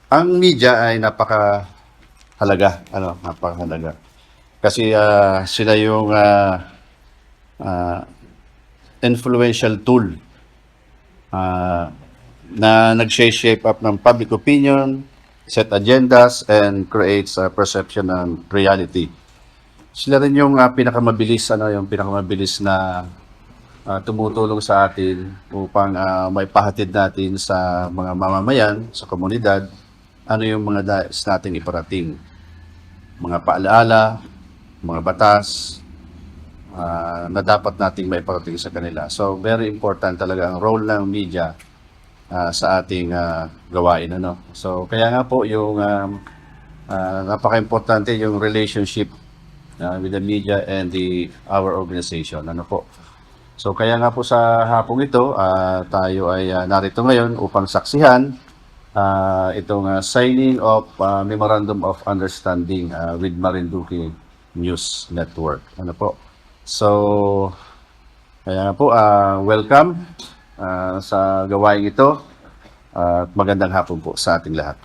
Ang media ay napakahalaga, napakahalaga. Kasi sila yung ah, influential tool ah, na nag-shape up ng public opinion, set agendas, and creates a perception ng reality. Sila rin yung pinakamabilis na tumutulong sa atin upang maipahatid natin sa mga mamamayan, sa komunidad, ano yung mga nais nating iparating. Mga paalaala, mga batas, na dapat nating maiparating sa kanila. So, very important talaga ang role ng media sa ating gawain. So, kaya nga po yung napaka-importante yung relationship with the media and our organization. So kaya nga po sa hapong ito, tayo ay narito ngayon upang saksihan itong signing of Memorandum of Understanding with Marinduque News Network. So, kaya nga po, welcome sa gawain ito at magandang hapon po sa ating lahat.